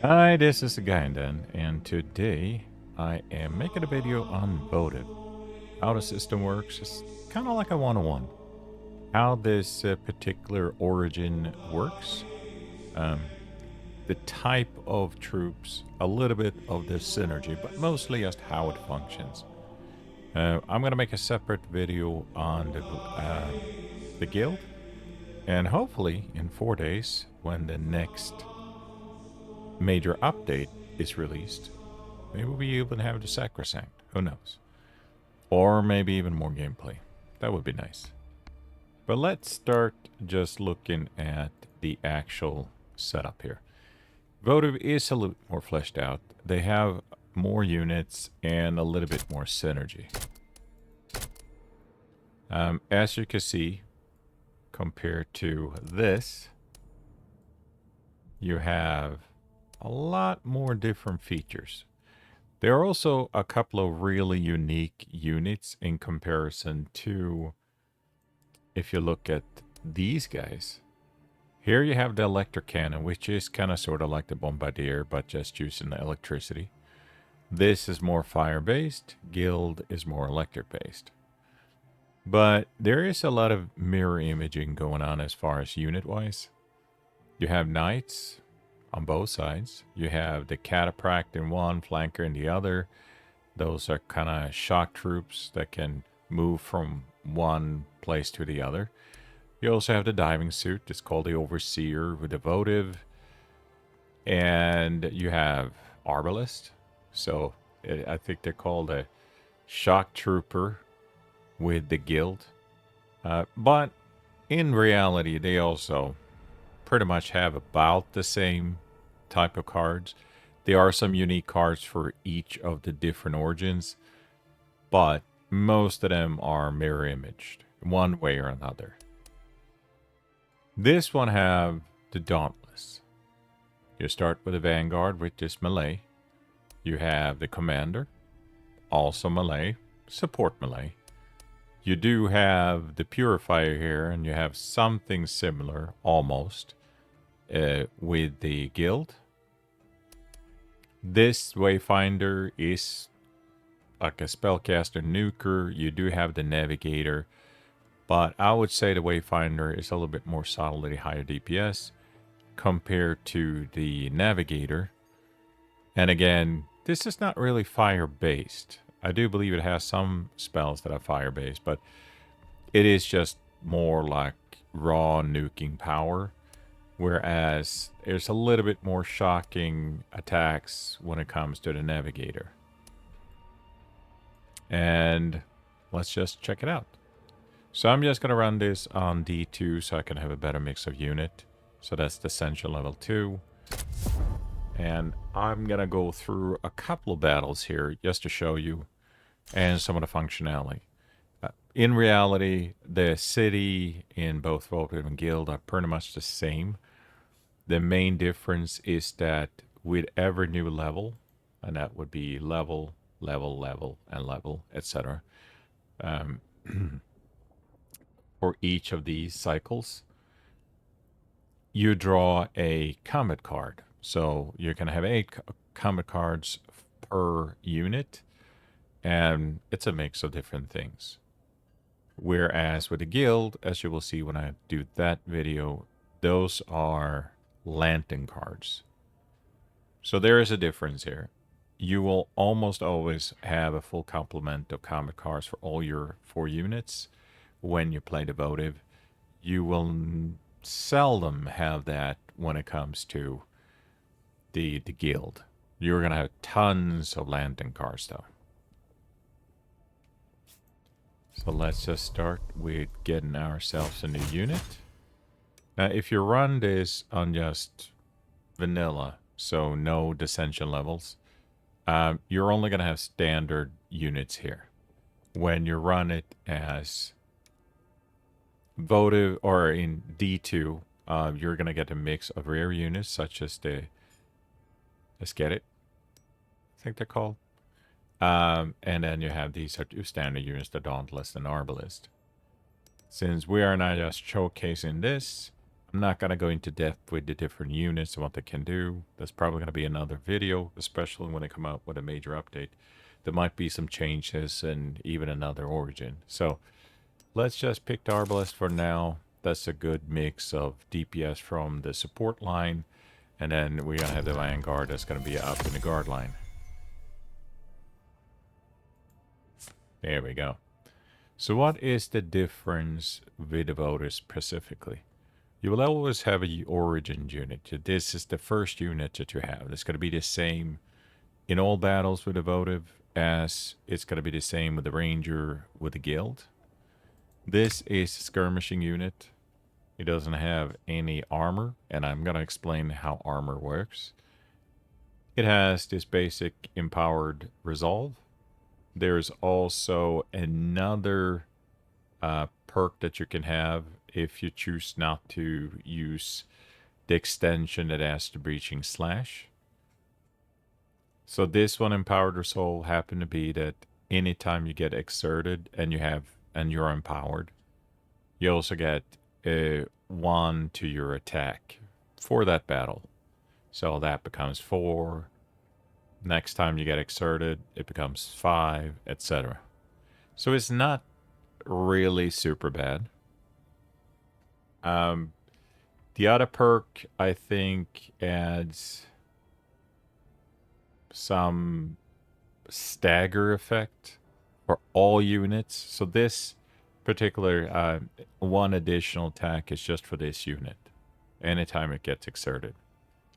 Hi, this is the Gaindan, and today I am making a video on Votive. How the system works is kind of like a 101. How this particular origin works, um, the type of troops, a little bit of the synergy, but mostly just how it functions. I'm going to make a separate video on the guild, and hopefully in 4 days, when the next major update is released, maybe we'll be able to have the Sacrosanct. Who knows? Or maybe even more gameplay. That would be nice. But let's start just looking at the actual setup here. Votive is a little more fleshed out. They have more units and a little bit more synergy. As you can see, compared to this, you have a lot more different features. There are also a couple of really unique units in comparison to, if you look at these guys. Here you have the electric cannon, which is kind of sort of like the bombardier, but just using the electricity. This is more fire-based. Guild is more electric-based. But there is a lot of mirror imaging going on as far as unit-wise. You have knights on both sides. You have the cataphract in one, flanker in the other. Those are kind of shock troops that can move from one place to the other. You also have the diving suit. It's called the Overseer with the Votive. And you have Arbalist. So I think they're called a shock trooper with the guild. But in reality, they also pretty much have about the same type of cards. There are some unique cards for each of the different origins, but most of them are mirror imaged one way or another. This one have the Dauntless. You start with the Vanguard, which is melee. You have the Commander, also melee, support melee. You do have the Purifier here, and you have something similar, almost, with the Guild. This Wayfinder is like a spellcaster nuker. You do have the Navigator, but I would say the Wayfinder is a little bit more solidly higher DPS compared to the Navigator. And again, this is not really fire-based. I do believe it has some spells that are fire-based, but it is just more like raw nuking power. Whereas there's a little bit more shocking attacks when it comes to the Navigator. And let's just check it out. So I'm just going to run this on D2 so I can have a better mix of unit. So that's the Essential level 2. And I'm going to go through a couple of battles here just to show you and some of the functionality. In reality, the city in both Votive and Guild are pretty much the same. The main difference is that with every new level, and that would be level, level, level, and level, etc. For each of these cycles, you draw a combat card. So you're going to have 8 combat cards per unit, and it's a mix of different things. Whereas with the guild, as you will see when I do that video, those are lantern cards. So there is a difference here. You will almost always have a full complement of combat cards for all your 4 units when you play the Votive. You will seldom have that when it comes to the guild. You're going to have tons of lantern cards though. So let's just start with getting ourselves a new unit. Now, if you run this on just vanilla, so no dissension levels, you're only going to have standard units here. When you run it as Votive or in D2, you're going to get a mix of rare units such as the, let's get it, I think they're called. And then you have these are 2 standard units, the Dauntless and Arbalist. Since we are not just showcasing this, I'm not going to go into depth with the different units and what they can do. That's probably going to be another video, especially when they come out with a major update. There might be some changes and even another origin. So let's just pick the Arbalest for now. That's a good mix of DPS from the support line. And then we're going to have the Vanguard that's going to be up in the guard line. There we go. So what is the difference with the voters specifically? You will always have a origin unit. This is the first unit that you have. It's going to be the same in all battles with the votive as it's going to be the same with the ranger with the guild. This is a skirmishing unit. It doesn't have any armor, and I'm going to explain how armor works. It has this basic empowered resolve. There's also another perk that you can have if you choose not to use the extension that has the breaching slash. So this one, empowered resolve, happen to be that anytime you get exerted and you're empowered, you also get 1 to your attack for that battle. So that becomes 4. Next time you get exerted, it becomes 5, etc. So it's not really super bad. The other perk, I think, adds some stagger effect for all units. So this particular one additional attack is just for this unit anytime it gets exerted.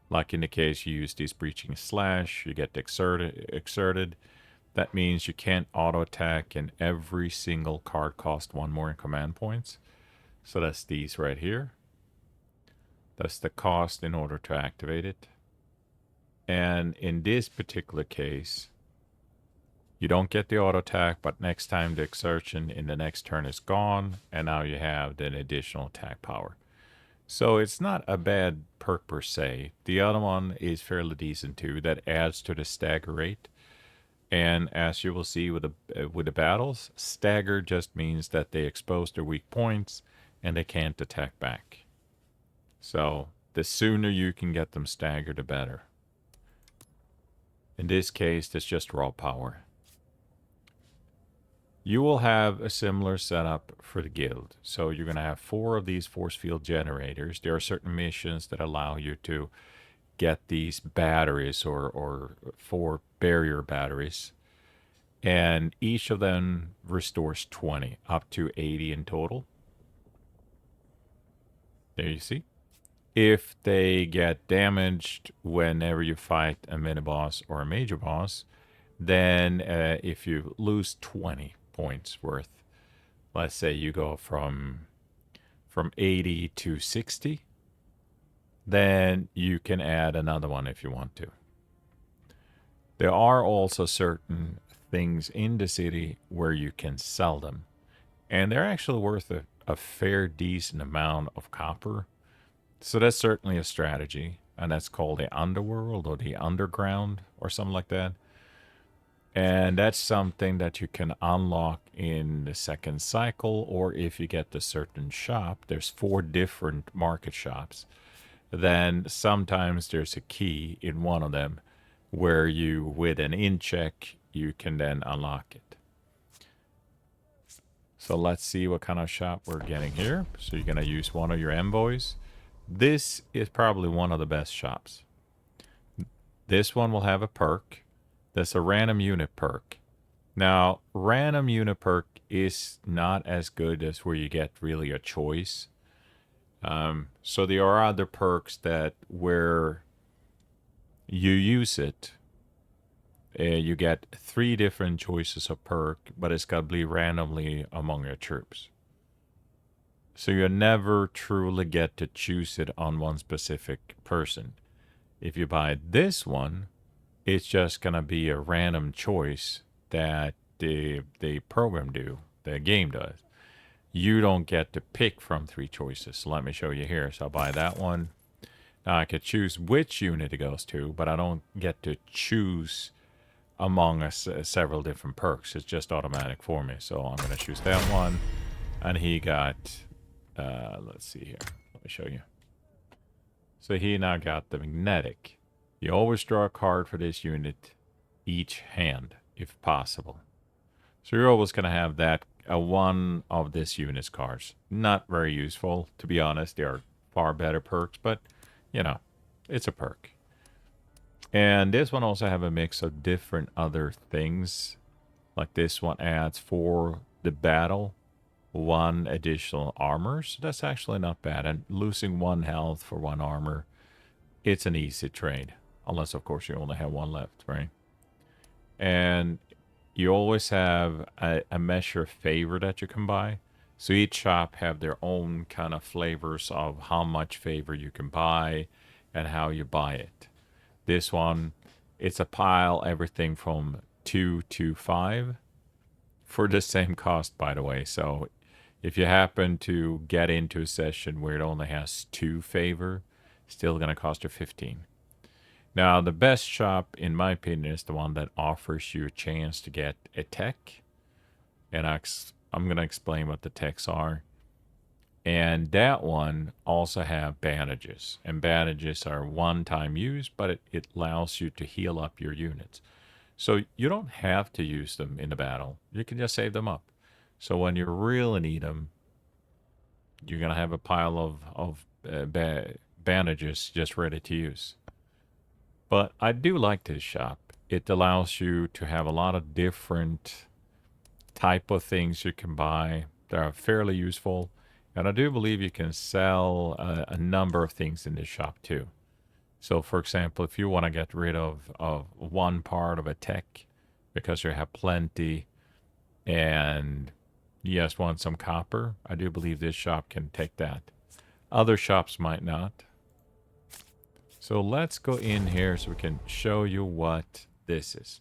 Like in the case you use this breaching slash, you get exerted. That means you can't auto attack, and every single card costs 1 more in command points. So that's these right here. That's the cost in order to activate it. And in this particular case, you don't get the auto attack, but next time the exertion in the next turn is gone, and now you have an additional attack power. So it's not a bad perk per se. The other one is fairly decent too. That adds to the stagger rate. And as you will see with the battles, stagger just means that they expose their weak points and they can't attack back. So the sooner you can get them staggered, the better. In this case, that's just raw power. You will have a similar setup for the guild. So you're going to have 4 of these force field generators. There are certain missions that allow you to get these batteries or 4 barrier batteries. And each of them restores 20, up to 80 in total. There you see. If they get damaged whenever you fight a mini-boss or a major boss, then if you lose 20 points worth, let's say you go from 80 to 60, then you can add another one if you want to. There are also certain things in the city where you can sell them, and they're actually worth a fair decent amount of copper. So that's certainly a strategy, and that's called the underworld or the underground or something like that. And that's something that you can unlock in the second cycle, or if you get the certain shop. There's 4 different market shops. Then sometimes there's a key in one of them where you, with an in check, you can then unlock it. So let's see what kind of shop we're getting here. So you're going to use one of your envoys. This is probably one of the best shops. This one will have a perk. That's a random unit perk. Now, random unit perk is not as good as where you get really a choice. So there are other perks that where you use it, you get 3 different choices of perk, but it's got to be randomly among your troops. So you never truly get to choose it on one specific person. If you buy this one, it's just going to be a random choice that the program the game does. You don't get to pick from 3 choices. So let me show you here. So I'll buy that one. Now I could choose which unit it goes to, but I don't get to choose among several different perks. It's just automatic for me. So I'm going to choose that one. And he got, let's see here. Let me show you. So he now got the magnetic. You always draw a card for this unit each hand, if possible. So you're always going to have that one of this unit's cards. Not very useful, to be honest. There are far better perks, but, you know, it's a perk. And this one also have a mix of different other things. Like this one adds for the battle 1 additional armor. So that's actually not bad. And losing 1 health for 1 armor, it's an easy trade. Unless, of course, you only have 1 left, right? And you always have a measure of favor that you can buy. So each shop have their own kind of flavors of how much favor you can buy and how you buy it. This one, it's a pile, everything from 2 to 5 for the same cost, by the way. So if you happen to get into a session where it only has 2 favor, still going to cost you 15. Now, the best shop, in my opinion, is the one that offers you a chance to get a tech. And I'm going to explain what the techs are. And that one also have bandages. And bandages are one-time use, but it allows you to heal up your units. So you don't have to use them in the battle. You can just save them up. So when you really need them, you're going to have a pile of bandages just ready to use. But I do like this shop. It allows you to have a lot of different type of things you can buy that are fairly useful. And I do believe you can sell a number of things in this shop too. So, for example, if you want to get rid of one part of a tech because you have plenty and you just want some copper, I do believe this shop can take that. Other shops might not. So let's go in here so we can show you what this is.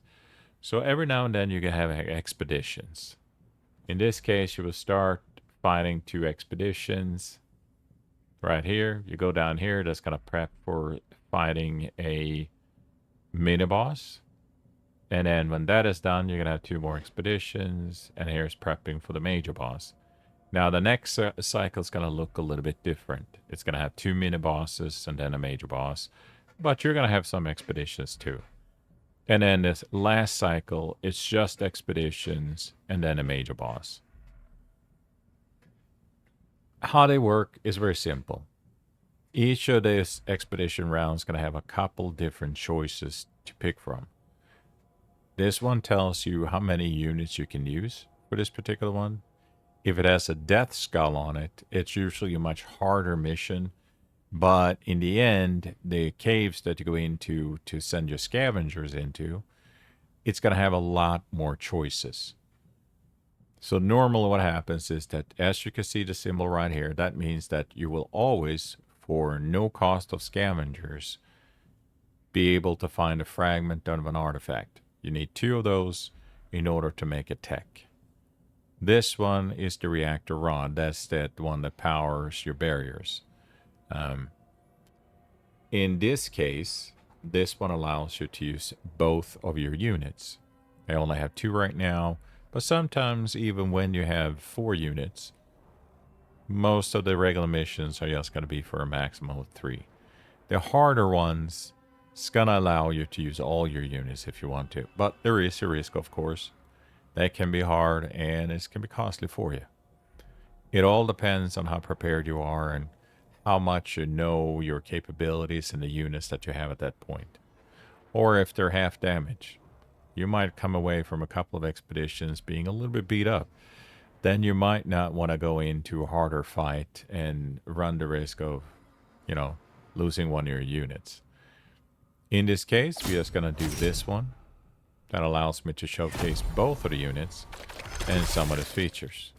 So every now and then you can have expeditions. In this case, you will start fighting 2 expeditions. Right here, you go down here, that's going to prep for fighting a mini-boss. And then when that is done, you're going to have 2 more expeditions. And here's prepping for the major boss. Now, the next cycle is going to look a little bit different. It's going to have 2 mini-bosses and then a major boss. But you're going to have some expeditions too. And then this last cycle, it's just expeditions and then a major boss. How they work is very simple. Each of these expedition rounds is going to have a couple different choices to pick from. This one tells you how many units you can use for this particular one. If it has a death skull on it, it's usually a much harder mission. But in the end, the caves that you go into to send your scavengers into, it's going to have a lot more choices. So normally what happens is that, as you can see the symbol right here, that means that you will always, for no cost of scavengers, be able to find a fragment of an artifact. You need 2 of those in order to make a tech. This one is the reactor rod. That's the one that powers your barriers. In this case, this one allows you to use both of your units. I only have 2 right now, but sometimes even when you have 4 units, most of the regular missions are just going to be for a maximum of 3. The harder ones, it's going to allow you to use all your units if you want to. But there is a risk, of course. That can be hard and it can be costly for you. It all depends on how prepared you are and how much you know your capabilities and the units that you have at that point. Or if they're half damage, you might come away from a couple of expeditions being a little bit beat up. Then you might not want to go into a harder fight and run the risk of, losing one of your units. In this case, we're just going to do this one. That allows me to showcase both of the units and some of the features.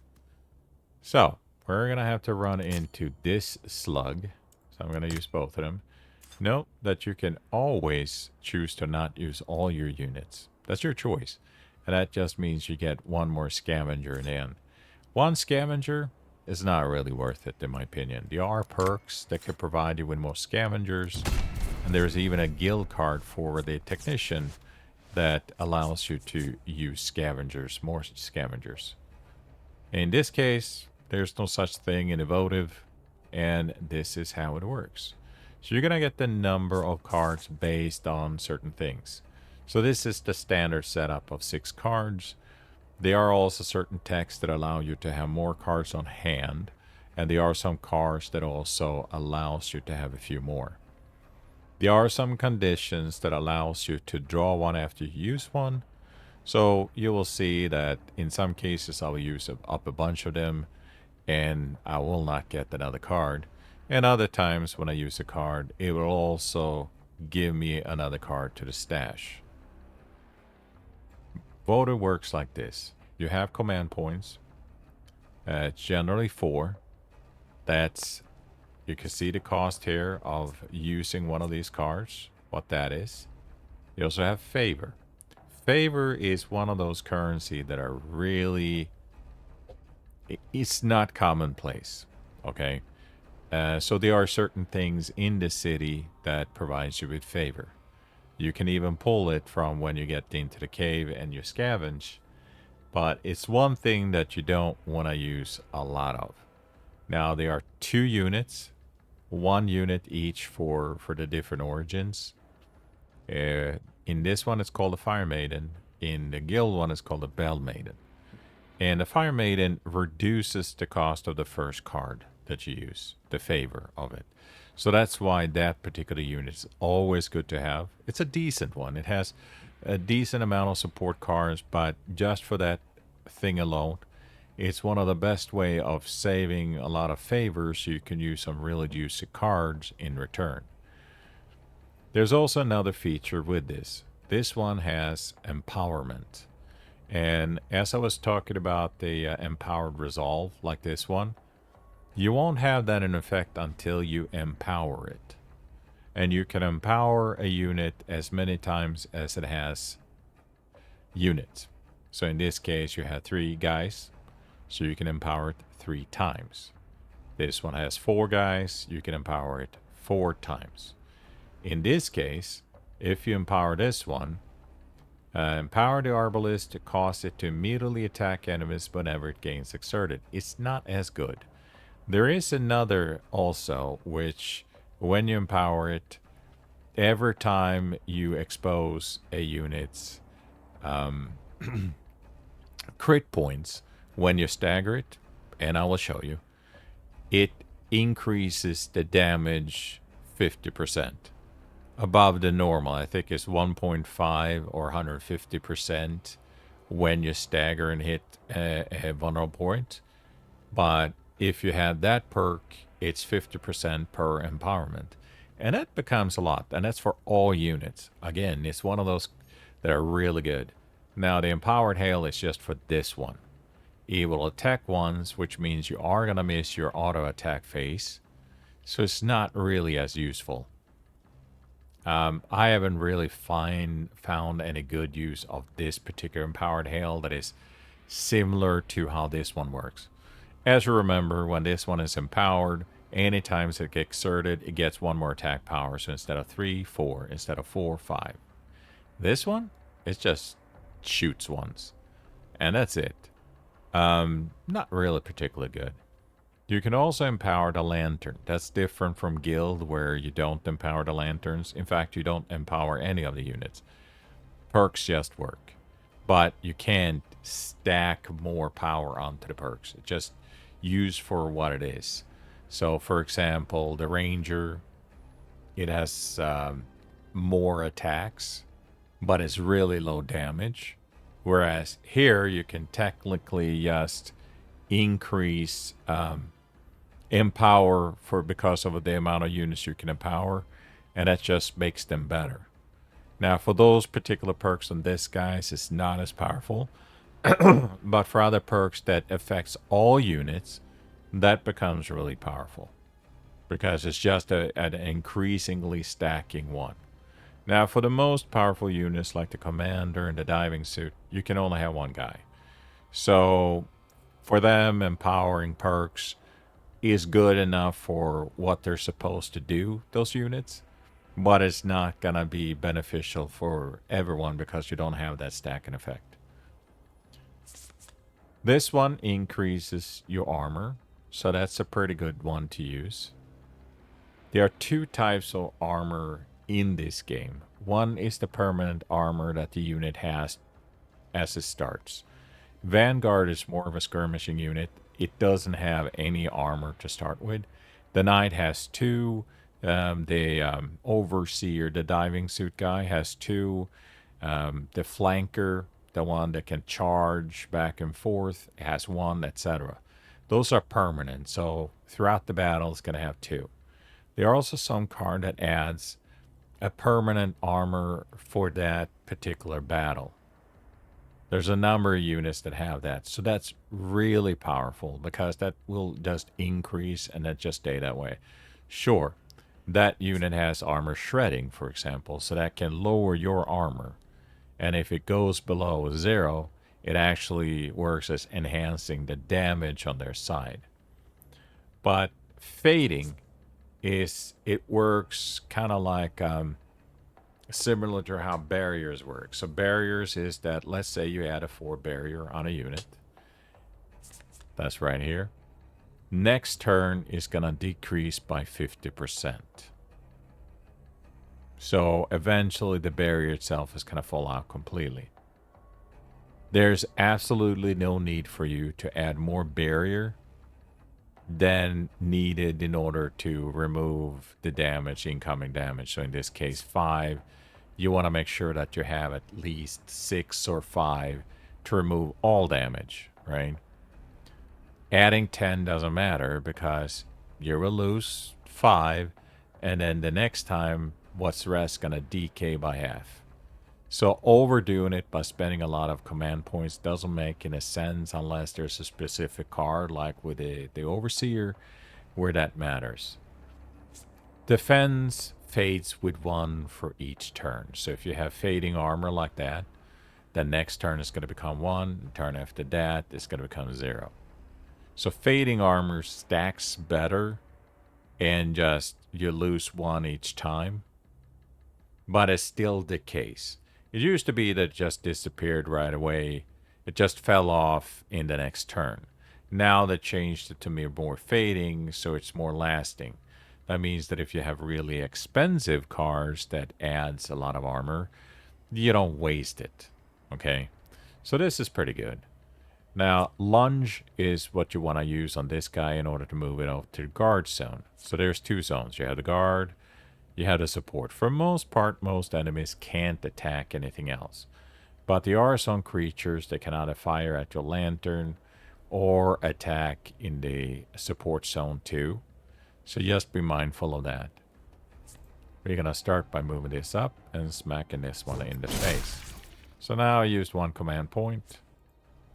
So, we're going to have to run into this slug. So I'm going to use both of them. Note that you can always choose to not use all your units. That's your choice. And that just means you get 1 more scavenger in the end. 1 scavenger is not really worth it, in my opinion. There are perks that could provide you with more scavengers. And there's even a guild card for the technician that allows you to use scavengers, more scavengers. In this case, there's no such thing in a votive, and this is how it works. So you're going to get the number of cards based on certain things. So this is the standard setup of 6 cards. There are also certain texts that allow you to have more cards on hand. And there are some cards that also allows you to have a few more. There are some conditions that allows you to draw one after you use one. So you will see that in some cases I will use up a bunch of them and I will not get another card. And other times when I use a card, it will also give me another card to the stash. Votive works like this. You have command points. It's generally 4. You can see the cost here of using one of these cards, what that is. You also have favor. Favor is one of those currency that are really, it's not commonplace, okay? So there are certain things in the city that provides you with favor. You can even pull it from when you get into the cave and you scavenge, but it's one thing that you don't want to use a lot of. Now there are 2 units, 1 unit each for the different origins. In this one, it's called the Fire Maiden. In the guild one, it's called the Bell Maiden. And the Fire Maiden reduces the cost of the first card that you use, the favor of it. So that's why that particular unit is always good to have. It's a decent one. It has a decent amount of support cards, but just for that thing alone, it's one of the best way of saving a lot of favors. So you can use some really juicy cards in return. There's also another feature with this. This one has empowerment. And as I was talking about the empowered resolve like this one, you won't have that in effect until you empower it. And you can empower a unit as many times as it has units. So in this case, you have 3 guys, so you can empower it 3 times. This one has 4 guys, you can empower it 4 times. In this case, if you empower this one, empower the Arbalist to cause it to immediately attack enemies whenever it gains exerted. It's not as good. There is another also, which when you empower it, every time you expose a unit's crit points, when you stagger it, and I will show you, it increases the damage 50%. Above the normal. I think it's 1.5 or 150% when you stagger and hit a vulnerable point. But if you have that perk, it's 50% per empowerment. And that becomes a lot. And that's for all units. Again, it's one of those that are really good. Now, the empowered hail is just for this one. It will attack once, which means you are going to miss your auto attack phase. So it's not really as useful. I haven't really found any good use of this particular empowered hail that is similar to how this one works. As you remember, when this one is empowered, anytime it gets exerted, it gets 1 more attack power. So instead of 3, 4. Instead of 4, 5. This one, it just shoots once. And that's it. Not really particularly good. You can also empower the lantern. That's different from guild where you don't empower the lanterns. In fact, you don't empower any of the units. Perks just work. But you can't stack more power onto the perks. It's just used for what it is. So, for example, the ranger, it has more attacks, but it's really low damage. Whereas here, you can technically just increase empower because of the amount of units you can empower, and that just makes them better. Now, for those particular perks on this, guys, it's not as powerful. But for other perks that affects all units, that becomes really powerful. Because it's just an increasingly stacking one. Now, for the most powerful units, like the commander and the diving suit, you can only have 1 guy. So, for them, empowering perks is good enough for what they're supposed to do, those units. But it's not going to be beneficial for everyone because you don't have that stacking effect. This one increases your armor, so that's a pretty good one to use. There are two types of armor in this game. One is the permanent armor that the unit has as it starts. Vanguard is more of a skirmishing unit. It doesn't have any armor to start with. The Knight has two. The Overseer, the diving suit guy, has two. The Flanker, the one that can charge back and forth, has one, etc. Those are permanent, so throughout the battle, it's going to have two. There are also some card that adds a permanent armor for that particular battle. There's a number of units that have that. So that's really powerful because that will just increase and then just stay that way. Sure, that unit has armor shredding, for example, so that can lower your armor. And if it goes below 0, it actually works as enhancing the damage on their side. But fading it works kind of like similar to how barriers work. So barriers is that, let's say you add a 4 barrier on a unit. That's right here. Next turn is going to decrease by 50%. So eventually the barrier itself is going to fall out completely. There's absolutely no need for you to add more barrier than needed in order to remove the damage, incoming damage. So in this case, 5. You want to make sure that you have at least 6 or 5 to remove all damage, right? Adding 10 doesn't matter because you will lose 5, and then the next time, what's the rest going to decay by half. So overdoing it by spending a lot of command points doesn't make any sense unless there's a specific card like with the Overseer where that matters. Defense fades with 1 for each turn. So if you have fading armor like that, the next turn is going to become 1. The turn after that, it's going to become 0. So fading armor stacks better and just you lose 1 each time. But it's still the case. It used to be that it just disappeared right away. It just fell off in the next turn. Now they changed it to more fading, so it's more lasting. That means that if you have really expensive cards that adds a lot of armor, you don't waste it. Okay? So this is pretty good. Now, lunge is what you want to use on this guy in order to move it out to the guard zone. So there's 2 zones. You have the guard, you have the support. For most part, most enemies can't attack anything else. But there are some creatures that can either fire at your lantern or attack in the support zone too. So just be mindful of that. We're going to start by moving this up and smacking this one in the face. So now I used 1 command point.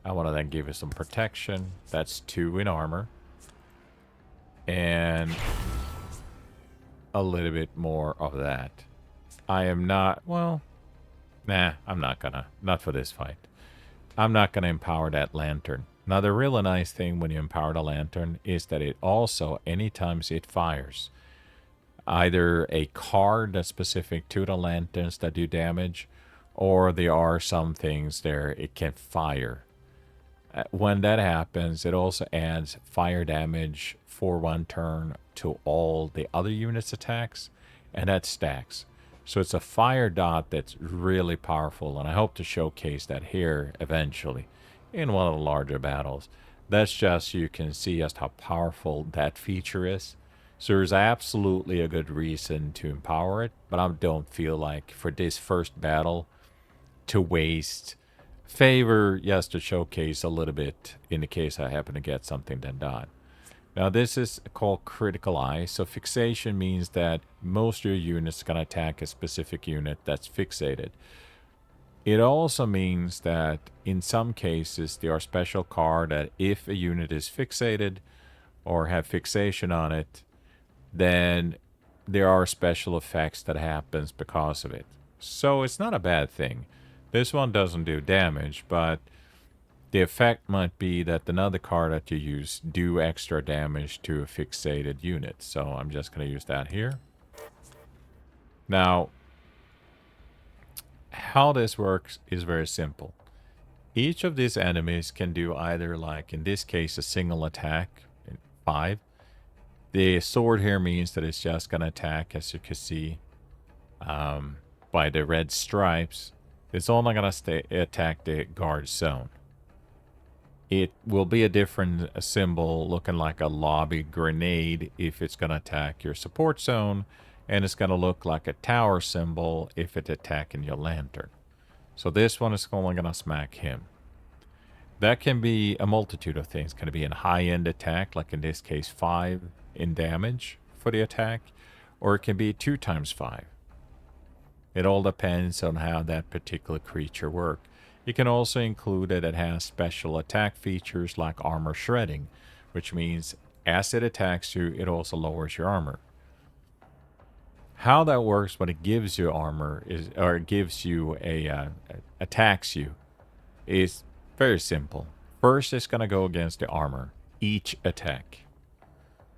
I want to then give it some protection. That's 2 in armor. And a little bit more of that. I am not, well, nah, I'm not gonna. Not for this fight. I'm not gonna empower that lantern. Now, the really nice thing when you empower the lantern is that it also, anytime it fires, either a card that's specific to the lanterns that do damage, or there are some things there it can fire. When that happens, it also adds fire damage for 1 turn to all the other units' attacks, and that stacks. So it's a fire dot that's really powerful, and I hope to showcase that here eventually in one of the larger battles. That's just so you can see just how powerful that feature is. So there's absolutely a good reason to empower it, but I don't feel like for this first battle to waste favor just to showcase a little bit in the case I happen to get something then done. Now this is called critical eye. So fixation means that most of your units are going to attack a specific unit that's fixated. It also means that in some cases there are special cards that if a unit is fixated or have fixation on it, then there are special effects that happens because of it. So it's not a bad thing. This one doesn't do damage, but the effect might be that another card that you use do extra damage to a fixated unit. So I'm just going to use that here. Now, how this works is very simple. Each of these enemies can do either, like in this case, a single attack, 5, The sword here means that it's just going to attack, as you can see, by the red stripes. It's only going to attack the guard zone. It will be a different symbol looking like a lobby grenade if it's going to attack your support zone, and it's going to look like a tower symbol if it's attacking your lantern. So this one is only going to smack him. That can be a multitude of things. Can it be a high-end attack, like in this case 5 in damage for the attack, or it can be 2 times 5. It all depends on how that particular creature works. You can also include that it has special attack features like armor shredding, which means as it attacks you, it also lowers your armor. How that works when it gives you armor is, or it gives you attacks you, is very simple. First, it's going to go against the armor, each attack.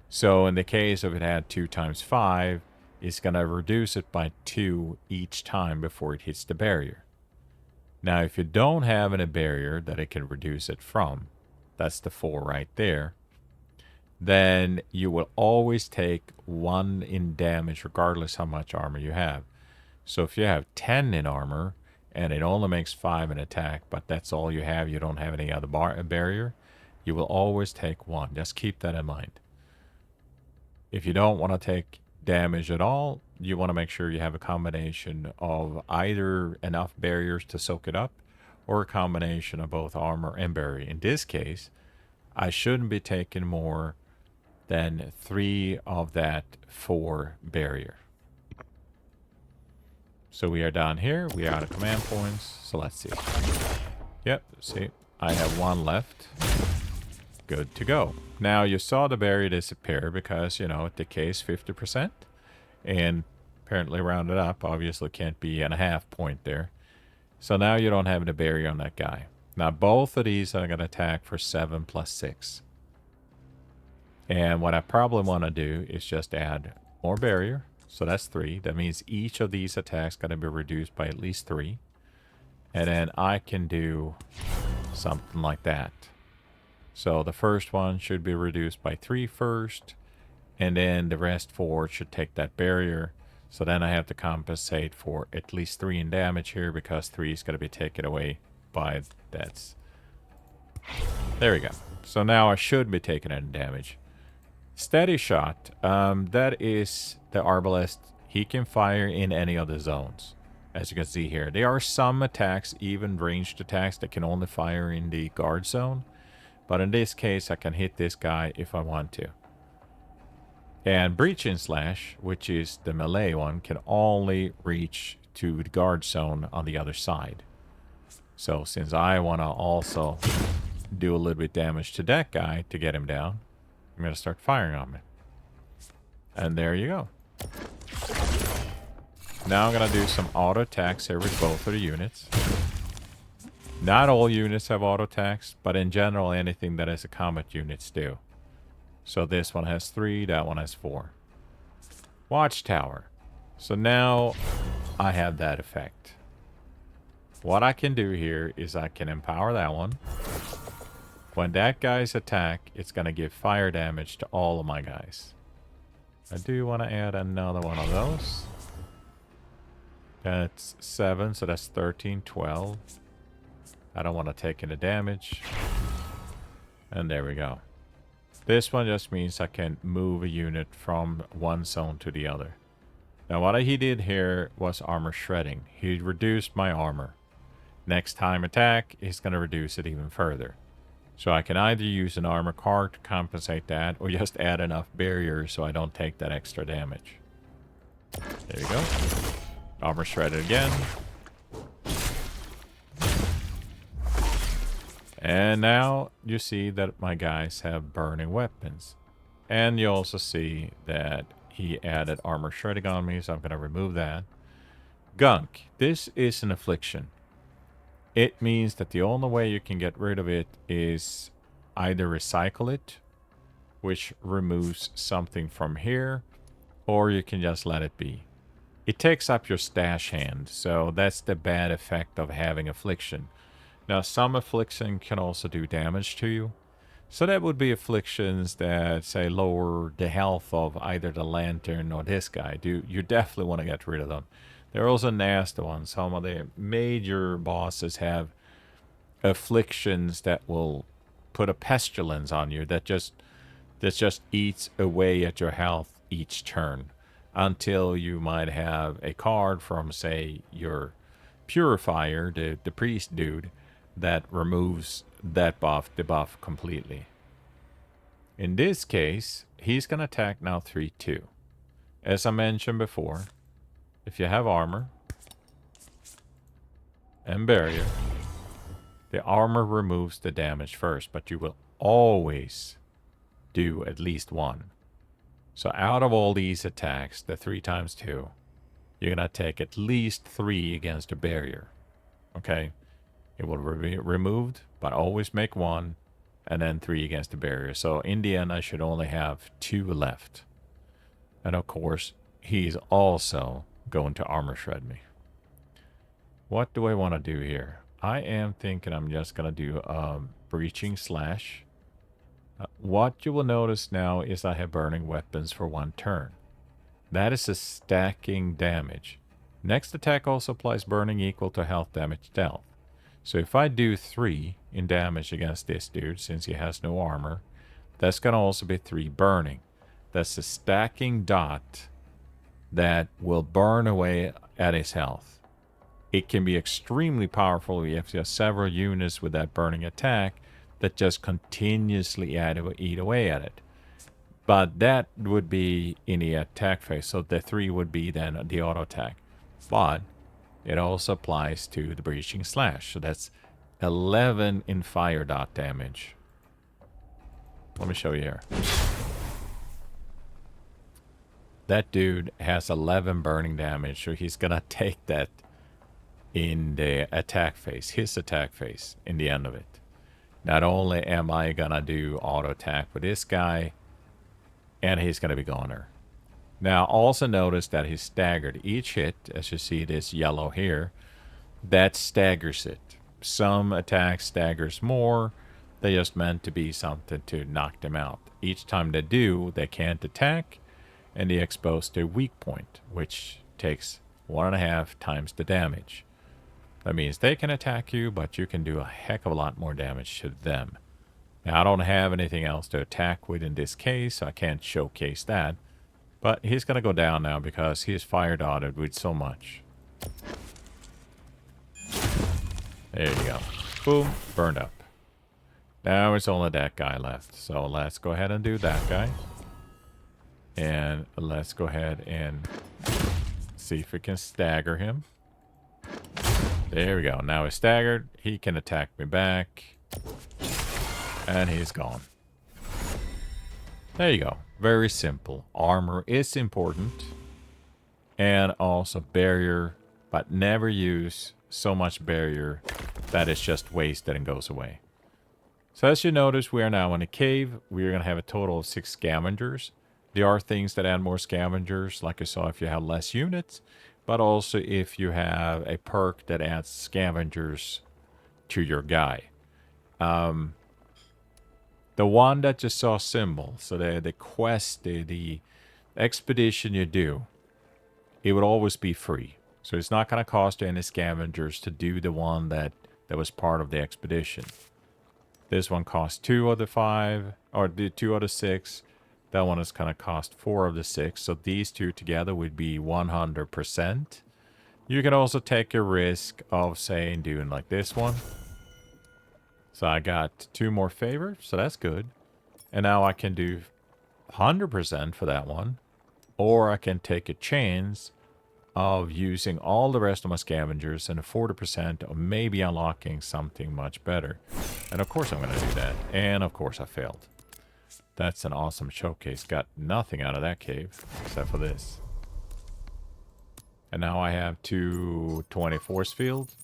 So in the case of it had 2 times 5, it's going to reduce it by 2 each time before it hits the barrier. Now, if you don't have any barrier that it can reduce it from, that's the 4 right there, then you will always take 1 in damage regardless how much armor you have. So if you have 10 in armor and it only makes 5 in attack, but that's all you have, you don't have any other barrier, you will always take 1. Just keep that in mind. If you don't want to take damage at all, you want to make sure you have a combination of either enough barriers to soak it up or a combination of both armor and barrier. In this case, I shouldn't be taking more than 3 of that 4 barrier. So we are down here. We are out of command points. So let's see. Yep, see, I have 1 left. Good to go. Now you saw the barrier disappear because, it decays 50%. And apparently rounded up, obviously can't be in a half point there. So now you don't have the barrier on that guy. Now both of these are going to attack for 7 plus 6. And what I probably want to do is just add more barrier. So that's 3. That means each of these attacks going to be reduced by at least 3. And then I can do something like that. So the first one should be reduced by 3 first. And then the rest 4 should take that barrier. So then I have to compensate for at least 3 in damage here because 3 is going to be taken away by that. There we go. So now I should be taking in damage. Steady shot. That is the arbalest. He can fire in any of the zones. As you can see here. There are some attacks, even ranged attacks, that can only fire in the guard zone. But in this case, I can hit this guy if I want to. And Breaching Slash, which is the melee one, can only reach to the guard zone on the other side. So since I want to also do a little bit damage to that guy to get him down, I'm going to start firing on him. And there you go. Now I'm going to do some auto attacks here with both of the units. Not all units have auto attacks, but in general anything that is a combat units do. So this one has 3, that one has 4. Watchtower. So now I have that effect. What I can do here is I can empower that one. When that guy's attack, it's going to give fire damage to all of my guys. I do want to add another one of those. That's 7, so that's 13, 12. I don't want to take any damage. And there we go. This one just means I can move a unit from one zone to the other. Now what he did here was armor shredding. He reduced my armor. Next time attack, he's going to reduce it even further. So I can either use an armor card to compensate that, or just add enough barriers so I don't take that extra damage. There you go. Armor shredded again. And now you see that my guys have burning weapons. And you also see that he added armor shredding on me, so I'm going to remove that. Gunk. This is an affliction. It means that the only way you can get rid of it is either recycle it, which removes something from here, or you can just let it be. It takes up your stash hand, so that's the bad effect of having affliction. Now, some affliction can also do damage to you. So that would be afflictions that, say, lower the health of either the lantern or this guy. You definitely want to get rid of them. They're also nasty ones. Some of the major bosses have afflictions that will put a pestilence on you that just eats away at your health each turn until you might have a card from, say, your purifier, the priest dude, that removes that debuff completely. In this case, he's going to attack now 3-2. As I mentioned before, if you have armor and barrier, the armor removes the damage first, but you will always do at least one. So out of all these attacks, the 3 times 2, you're going to take at least 3 against a barrier. Okay? It will be removed, but always make 1, and then 3 against the barrier. So in the end, I should only have 2 left. And of course, he's also going to armor shred me. What do I want to do here? I am thinking I'm just going to do a breaching slash. What you will notice now is I have burning weapons for 1 turn. That is a stacking damage. Next attack also applies burning equal to health damage dealt. So if I do 3 in damage against this dude, since he has no armor, that's going to also be 3 burning. That's a stacking dot that will burn away at his health. It can be extremely powerful if you have several units with that burning attack that just continuously eat away at it. But that would be in the attack phase, so the 3 would be then the auto attack. But it also applies to the breaching slash, so that's 11 in fire dot damage. Let me show you here. That dude has 11 burning damage, so he's gonna take that in the attack phase, his attack phase, in the end of it. Not only am I gonna do auto attack with this guy, and he's gonna be goner. Now also notice that he's staggered. Each hit, as you see this yellow here, that staggers it. Some attacks staggers more. They just meant to be something to knock them out. Each time they do, they can't attack, and they expose their weak point, which takes 1.5 times the damage. That means they can attack you, but you can do a heck of a lot more damage to them. Now, I don't have anything else to attack with in this case, so I can't showcase that. But he's going to go down now because he's fire dotted with so much. There you go. Boom, burned up. Now it's only that guy left. So let's go ahead and do that guy. And let's go ahead and see if we can stagger him. There we go. Now he's staggered. He can attack me back. And he's gone. There you go. Very simple. Armor is important. And also barrier. But never use so much barrier that it's just wasted and goes away. So as you notice, we are now in a cave. We are going to have a total of 6 scavengers. There are things that add more scavengers, like I saw if you have less units. But also if you have a perk that adds scavengers to your guy. The one that just saw symbol, so the quest, the expedition you do, it would always be free. So it's not going to cost you any scavengers to do the one that was part of the expedition. This one costs 2 of the 5, or the 2 of the 6. That one is going to cost 4 of the 6. So these 2 together would be 100%. You can also take a risk of, say, doing like this one. So I got 2 more favors, so that's good. And now I can do 100% for that one. Or I can take a chance of using all the rest of my scavengers and a 40% of maybe unlocking something much better. And of course I'm going to do that. And of course I failed. That's an awesome showcase. Got nothing out of that cave except for this. And now I have 220 force field.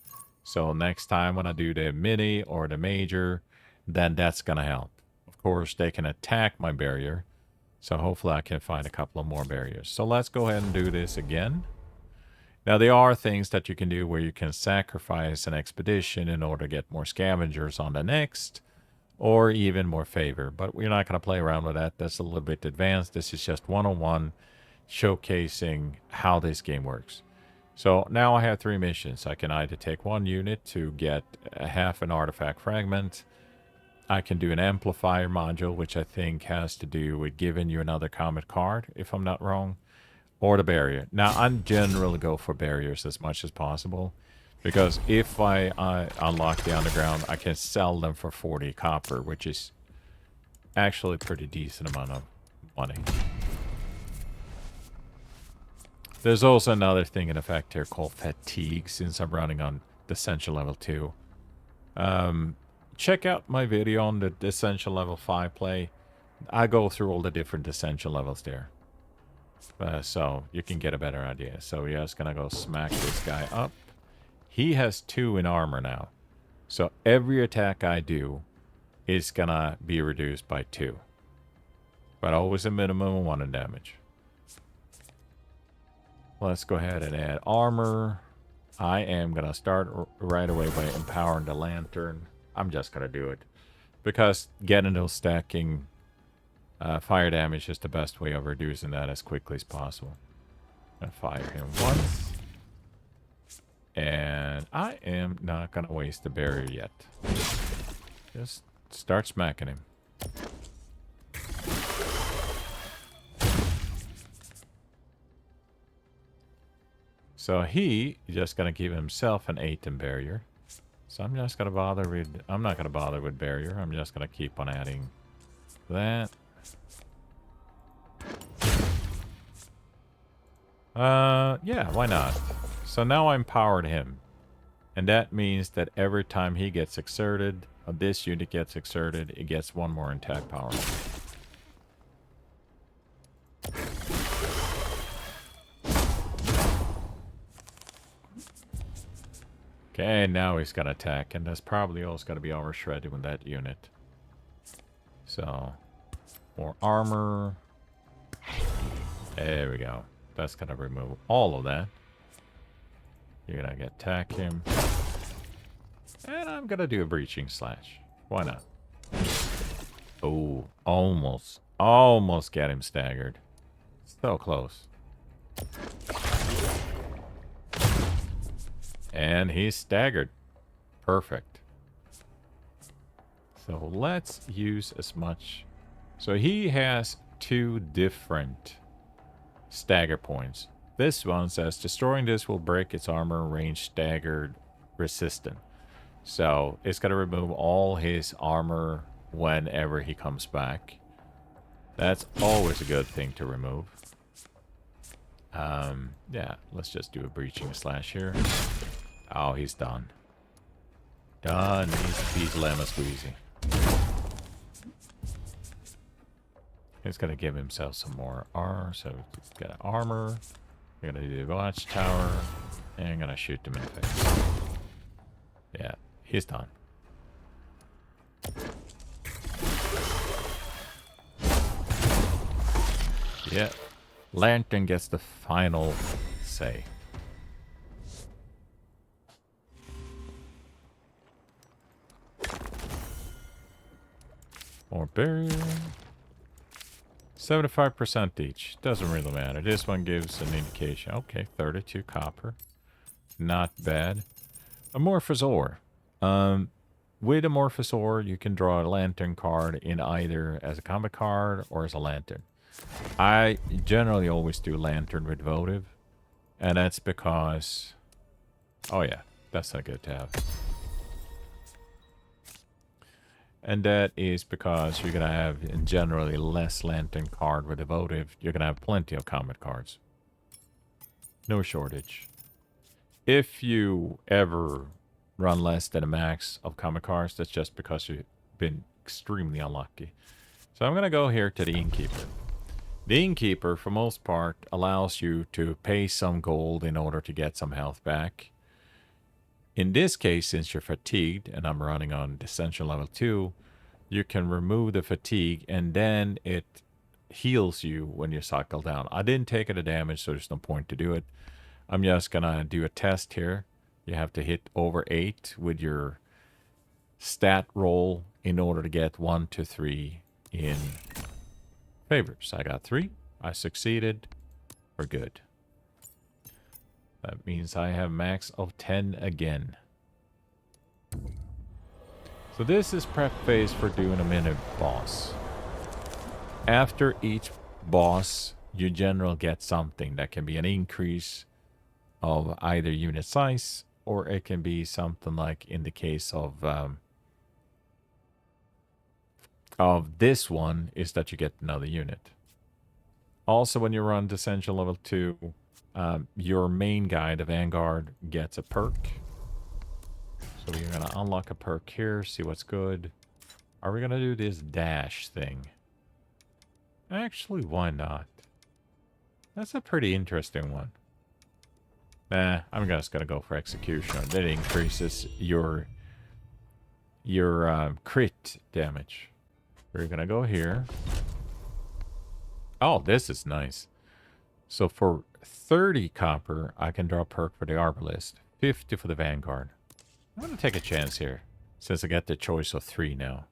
So next time when I do the mini or the major, then that's going to help. Of course, they can attack my barrier. So hopefully I can find a couple of more barriers. So let's go ahead and do this again. Now there are things that you can do where you can sacrifice an expedition in order to get more scavengers on the next. or even more favor. But we're not going to play around with that. That's a little bit advanced. This is just 101 showcasing how this game works. So now I have 3 missions. I can either take 1 unit to get a half an artifact fragment. I can do an amplifier module, which I think has to do with giving you another comet card, if I'm not wrong, or the barrier. Now, I generally go for barriers as much as possible, because if I unlock the underground, I can sell them for 40 copper, which is actually a pretty decent amount of money. There's also another thing in effect here called fatigue, since I'm running on Essential Level 2. Check out my video on the Essential Level 5 play. I go through all the different Essential levels there. So you can get a better idea. So we're just going to go smack this guy up. He has 2 in armor now. So every attack I do is going to be reduced by 2. But always a minimum of 1 in damage. Let's go ahead and add armor. I am going to start right away by empowering the lantern. I'm just going to do it. Because getting those stacking fire damage is the best way of reducing that as quickly as possible. I'm going to fire him once. And I am not going to waste the barrier yet. Just start smacking him. So he is just going to give himself an 8 in barrier. So I'm just going to bother with... I'm not going to bother with barrier. I'm just going to keep on adding that. Yeah, why not? So now I empowered him. And that means that every time he gets exerted, or this unit gets exerted, it gets 1 more attack power. Okay, now he's gonna attack, and that's probably also gonna be overshredded with that unit. So, more armor. There we go. That's gonna remove all of that. You're gonna get attack him. And I'm gonna do a breaching slash. Why not? Oh, almost get him staggered. So close. And he's staggered. Perfect. So let's use as much. So he has 2 different stagger points. This one says destroying this will break its armor range staggered resistant. So it's going to remove all his armor whenever he comes back. That's always a good thing to remove. Yeah, let's just do a breaching slash here. Oh, he's done. Done. He's lemon squeezy. He's gonna give himself some more armor. So he's got armor. We're gonna do the watchtower. And I'm gonna shoot him in the face. Yeah, he's done. Yeah. Lantern gets the final say. More barrier. 75% each. Doesn't really matter. This one gives an indication. Okay, 32 copper. Not bad. Amorphous ore. With amorphous ore, you can draw a lantern card in either as a combat card or as a lantern. I generally always do lantern with votive. And that's because... Oh yeah, that's not good to have. And that is because you're going to have generally less lantern card with a votive. You're going to have plenty of combat cards. No shortage. If you ever run less than a max of combat cards, that's just because you've been extremely unlucky. So I'm going to go here to the Innkeeper. The Innkeeper, for most part, allows you to pay some gold in order to get some health back. In this case, since you're fatigued, and I'm running on Essential Level 2, you can remove the fatigue, and then it heals you when you cycle down. I didn't take any damage, so there's no point to do it. I'm just going to do a test here. You have to hit over 8 with your stat roll in order to get 1 to 3 in favors. I got 3. I succeeded. We're good. That means I have max of 10 again. So this is prep phase for doing a mini boss. After each boss, you generally get something that can be an increase of either unit size, or it can be something like in the case of this one is that you get another unit. Also, when you run Descension level 2, your main guy, the Vanguard, gets a perk. So we're going to unlock a perk here, see what's good. Are we going to do this dash thing? Actually, why not? That's a pretty interesting one. Nah, I'm just going to go for execution. That increases your crit damage. We're going to go here. Oh, this is nice. So for 30 copper, I can draw a perk for the Arbalist. 50 for the Vanguard. I'm going to take a chance here, since I get the choice of 3 now.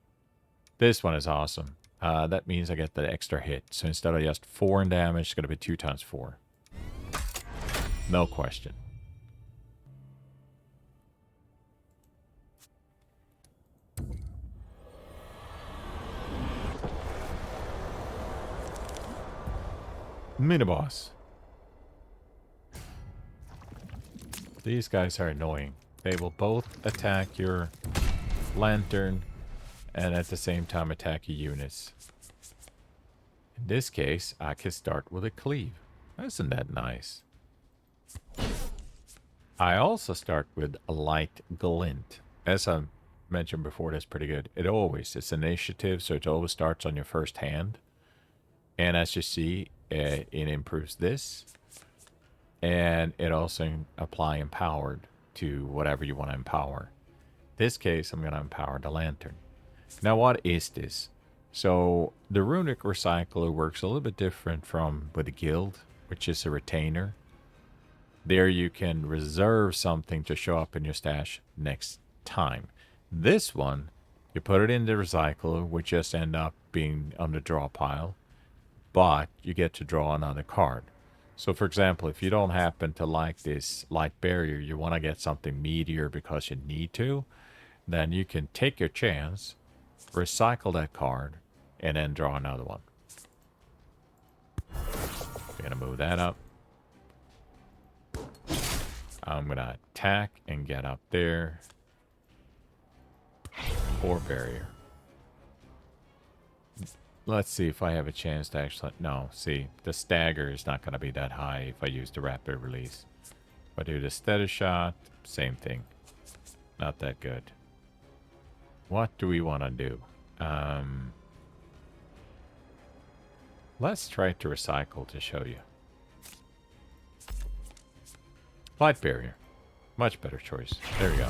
This one is awesome. That means I get the extra hit. So instead of just 4 in damage, it's going to be 2 times 4. No question. Mini-boss. These guys are annoying. They will both attack your lantern and at the same time attack your units. In this case, I can start with a cleave. Isn't that nice? I also start with a light glint. As I mentioned before, that's pretty good. It's initiative, so it always starts on your first hand. And as you see, it improves this. And it also apply empowered to whatever you want to empower. In this case, I'm going to empower the lantern. Now, what is this? So, the Runic Recycler works a little bit different from with the guild, which is a retainer. There you can reserve something to show up in your stash next time. This one, you put it in the recycler, which just end up being on the draw pile, but you get to draw another card. So, for example, if you don't happen to like this light barrier, you want to get something meatier because you need to, then you can take your chance, recycle that card, and then draw another one. We're going to move that up. I'm going to attack and get up there. Or barrier. Let's see if I have a chance to actually... No, see, the stagger is not going to be that high if I use the rapid release. If I do the steady shot, same thing. Not that good. What do we want to do? Let's try to recycle to show you. Light barrier. Much better choice. There we go.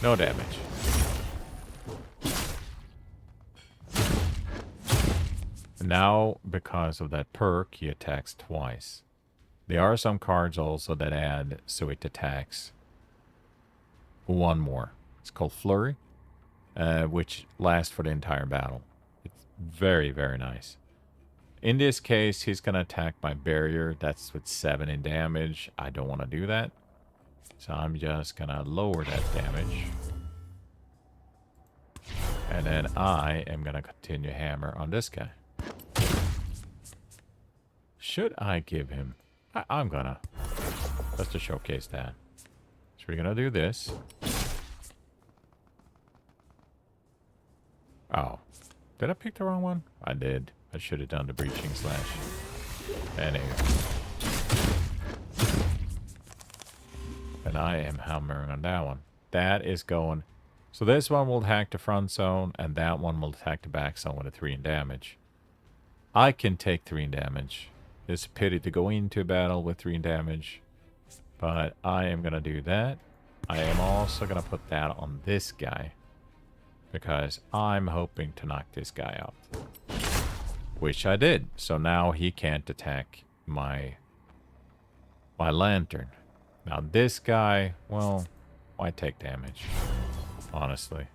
No damage. Now, because of that perk, he attacks twice. There are some cards also that add so it attacks one more. It's called Flurry, which lasts for the entire battle. It's very, very nice. In this case, he's going to attack my barrier. That's with 7 in damage. I don't want to do that. So I'm just going to lower that damage. And then I am going to continue hammer on this guy. Should I give him... I'm going to... Just to showcase that. So we're going to do this. Oh. Did I pick the wrong one? I did. I should have done the breaching slash. Anyway. And I am hammering on that one. That is going... So this one will attack the front zone, and that one will attack the back zone with a 3 in damage. I can take 3 in damage. It's a pity to go into a battle with 3 in damage. But I am going to do that. I am also going to put that on this guy. Because I'm hoping to knock this guy out. Which I did. So now he can't attack my lantern. Now this guy, well, Why take damage? Honestly.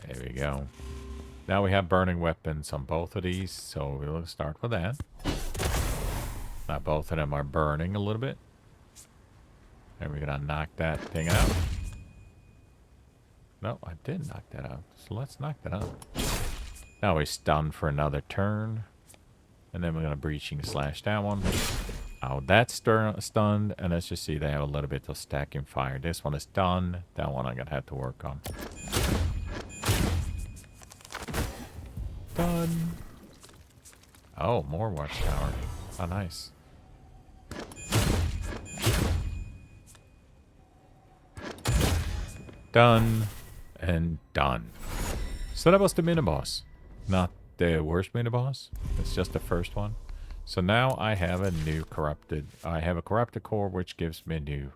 There we go. Now we have burning weapons on both of these, so we'll start with that. Now both of them are burning a little bit. And we're gonna knock that thing out. No, I did knock that out. So let's knock that out. Now he's stunned for another turn. And then we're gonna breaching slash that one. Oh, that's stunned. And let's just see, they have a little bit of stacking fire. This one is done. That one I'm gonna have to work on. Done. Oh, more watchtower. Oh, nice. Done. And done. So that was the mini-boss. Not the worst mini-boss. It's just the first one. So now I have a new corrupted... I have a corrupted core, which gives me a new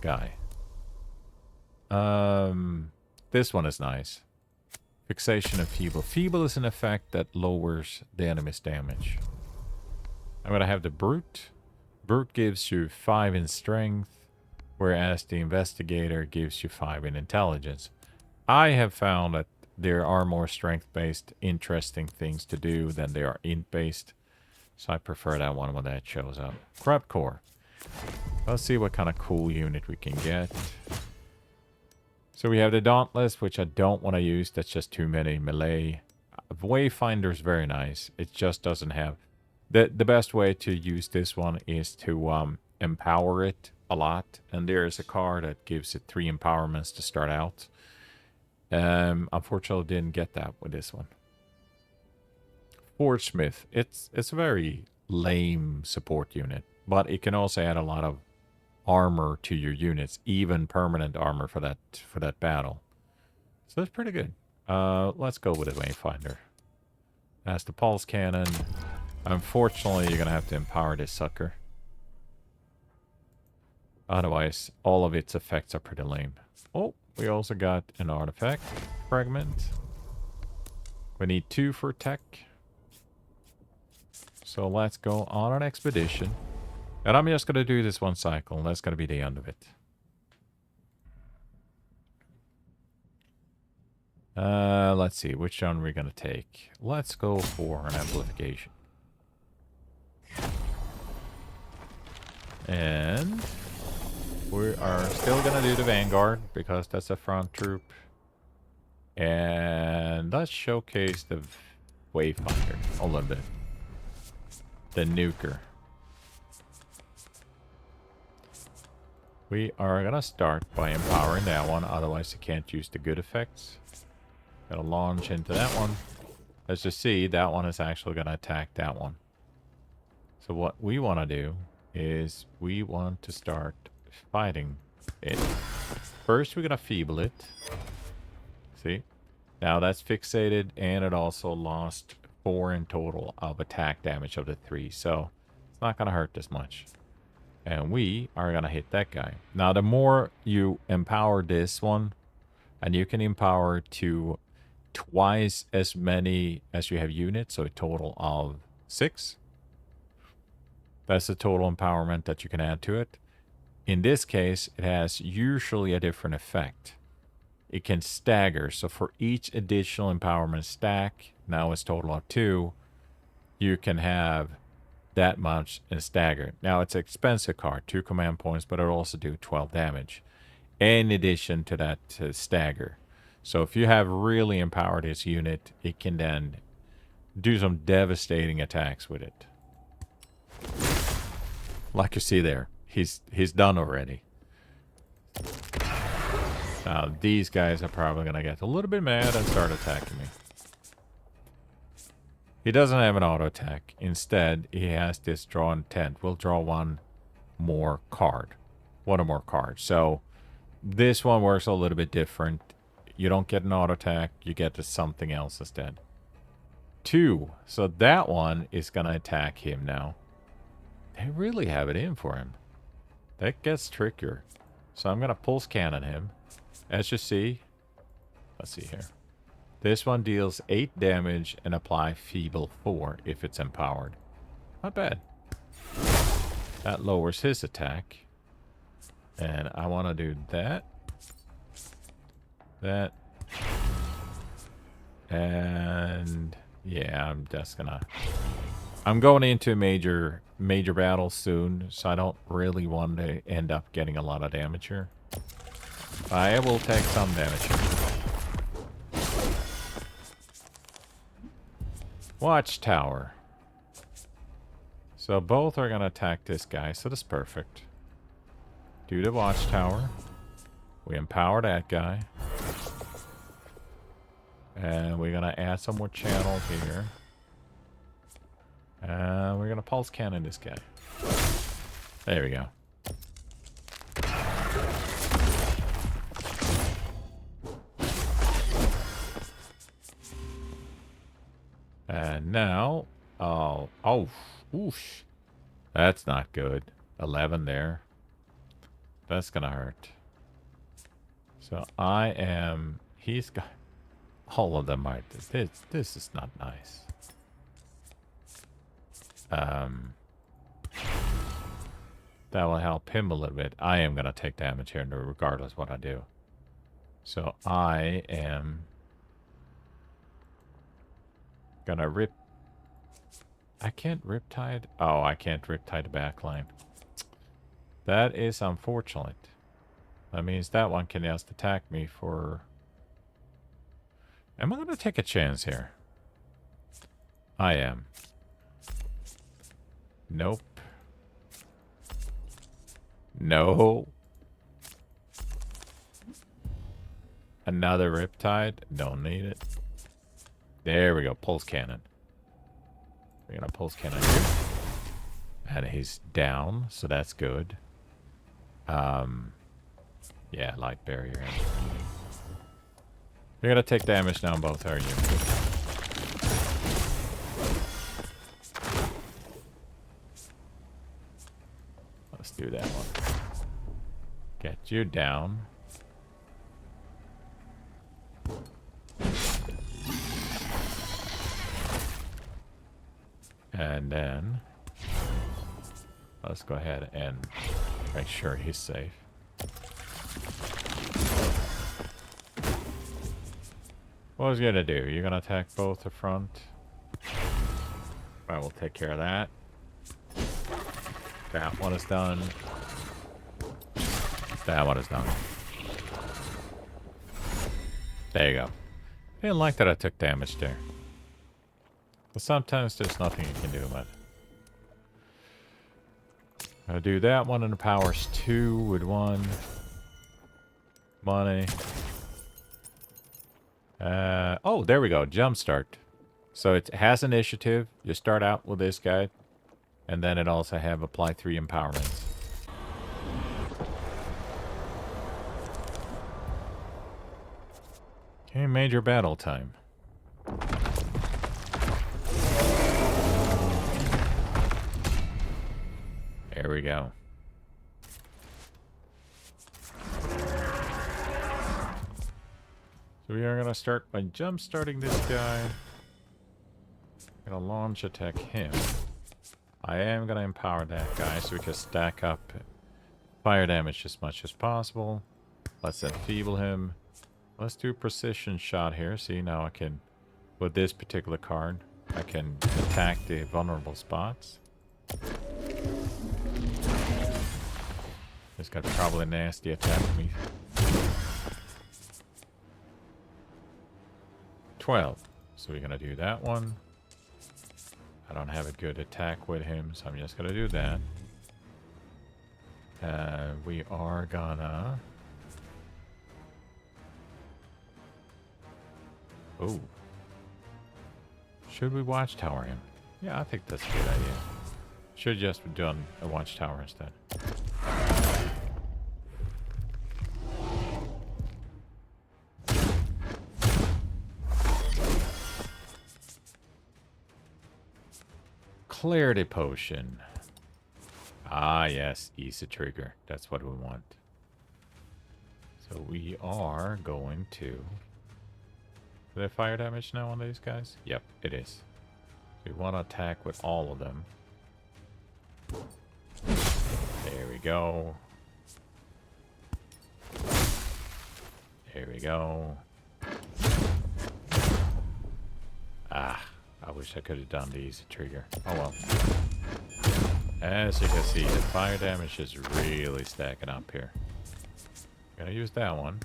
guy. This one is nice. Fixation of Feeble. Feeble is an effect that lowers the enemy's damage. I'm going to have the Brute. Brute gives you 5 in strength, whereas the Investigator gives you 5 in intelligence. I have found that there are more strength-based, interesting things to do than they are int-based. So I prefer that one when that shows up. Corrupt Core. Let's see what kind of cool unit we can get. So we have the Dauntless, which I don't want to use. That's just too many melee. Wayfinder is very nice. It just doesn't have... The best way to use this one is to empower it a lot. And there is a card that gives it 3 empowerments to start out. Unfortunately, didn't get that with this one. Forgesmith. It's a very lame support unit. But it can also add a lot of armor to your units, even permanent armor for that battle. So that's pretty good. Let's go with a Wayfinder. That's the pulse cannon. Unfortunately, you're gonna have to empower this sucker. Otherwise, all of its effects are pretty lame. Oh, we also got an artifact fragment. We need 2 for tech. So let's go on an expedition. And I'm just going to do this one cycle, and that's going to be the end of it. Let's see, which one we're going to take. Let's go for an amplification. And we are still going to do the Vanguard, because that's a front troop. And let's showcase the Wayfinder a little bit. The Nuker. We are going to start by empowering that one, otherwise you can't use the good effects. Gotta launch into that one. Let's just see, that one is actually going to attack that one. So what we want to do is we want to start fighting it. First we're going to feeble it. See? Now that's fixated, and it also lost 4 in total of attack damage of the 3. So it's not going to hurt this much. And we are going to hit that guy. Now, the more you empower this one, and you can empower to twice as many as you have units, so a total of 6. That's the total empowerment that you can add to it. In this case, it has usually a different effect. It can stagger. So for each additional empowerment stack, now it's total of 2, you can have that much and stagger. Now it's an expensive card, 2 command points, but it'll also do 12 damage in addition to that stagger. So if you have really empowered this unit, it can then do some devastating attacks with it. Like you see there, he's done already. Now these guys are probably gonna get a little bit mad and start attacking me. He doesn't have an auto attack. Instead, he has this draw intent. We'll draw one more card. One or more cards. So this one works a little bit different. You don't get an auto attack. You get to something else instead. 2. So that one is going to attack him now. They really have it in for him. That gets trickier. So I'm going to pulse cannon him. As you see. Let's see here. This one deals 8 damage and apply feeble 4 if it's empowered. Not bad. That lowers his attack. And I want to do that. That. And yeah, I'm just gonna... I'm going into a major battle soon, so I don't really want to end up getting a lot of damage here. I will take some damage here. Watchtower. So both are going to attack this guy, so that's perfect. Do the watchtower. We empower that guy. And we're going to add some more channels here. And we're going to pulse cannon this guy. There we go. And now, oof. That's not good. 11 there. That's gonna hurt. So he's got, all of them are, this is not nice. That will help him a little bit. I am gonna take damage here regardless what I do. So I am gonna rip. I can't riptide. Oh, I can't riptide the back line. That is unfortunate. That means that one can just attack me for... Am I gonna take a chance here? I am. Nope. No. Another riptide. Don't need it. There we go. Pulse cannon. We're gonna pulse cannon here. And he's down, so that's good. Yeah, light barrier. You're gonna take damage now, both are you? Let's do that one. Get you down. And then let's go ahead and make sure he's safe. What was he gonna do? You're gonna attack both the front? I will take care of that. That one is done. That one is done. There you go. I didn't like that I took damage there. But sometimes there's nothing you can do about it. I'll do that one and the powers 2 with 1. Money. Oh, there we go. Jumpstart. So it has initiative. You start out with this guy. And then it also have apply 3 empowerments. Okay, major battle time. There we go. So we are going to start by jump starting this guy. Going to launch attack him. I am going to empower that guy so we can stack up fire damage as much as possible. Let's enfeeble him. Let's do a precision shot here. See, now I can, with this particular card, I can attack the vulnerable spots. This guy's probably nasty attack me. 12. So we're gonna do that one. I don't have a good attack with him, so I'm just gonna do that. We are gonna... Oh. Should we watchtower him? Yeah, I think that's a good idea. Should just have done a watchtower instead. Clarity potion. Ah, yes, easy trigger. That's what we want. So we are going to... Do they fire damage now on these guys? Yep, it is. So we want to attack with all of them. There we go. There we go. Ah, I wish I could have done the easy trigger. Oh well. As you can see, the fire damage is really stacking up here. Gonna use that one.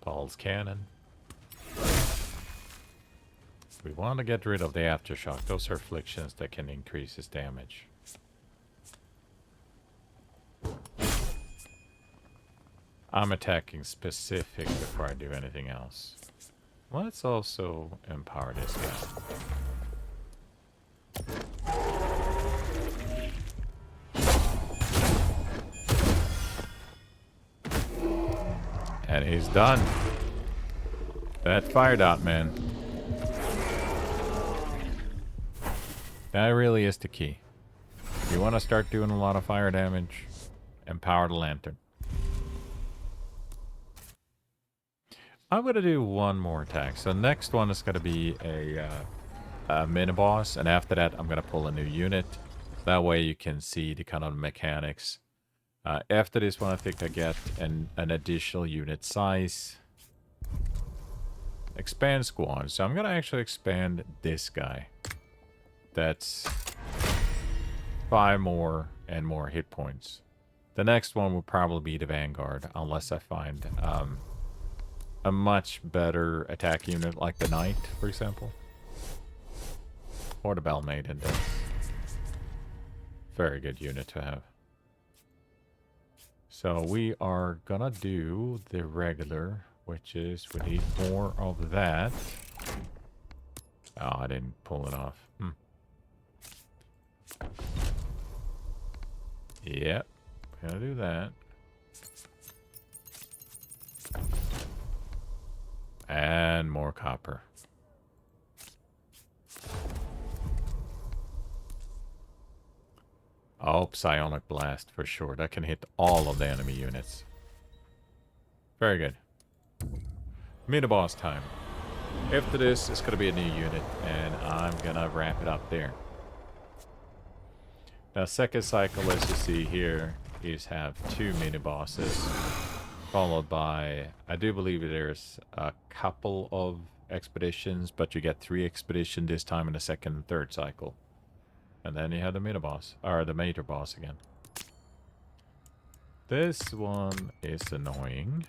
Paul's cannon. We want to get rid of the aftershock. Those are afflictions that can increase his damage. I'm attacking specific before I do anything else. Let's also empower this guy. And he's done. That fire dot, man. That really is the key. If you want to start doing a lot of fire damage, empower the lantern. I'm going to do one more attack. So next one is going to be a mini-boss. And after that, I'm going to pull a new unit. That way you can see the kind of mechanics. After this one, I think I get an additional unit size. Expand squad. So I'm going to actually expand this guy. That's 5 more and more hit points. The next one will probably be the Vanguard, unless I find a much better attack unit like the Knight, for example. Or the Bell Maiden. Very good unit to have. So we are gonna do the regular, which is we need more of that. Oh, I didn't pull it off. Yep, gonna do that. And more copper. Oh, Psionic Blast for sure. That can hit all of the enemy units. Very good. Mini-boss time. After this, it's going to be a new unit, and I'm going to wrap it up there. Now, second cycle, as you see here, is have 2 mini-bosses, followed by, I do believe there's a couple of expeditions, but you get 3 expeditions this time in the second and third cycle. And then you have the mini-boss, or the major boss again. This one is annoying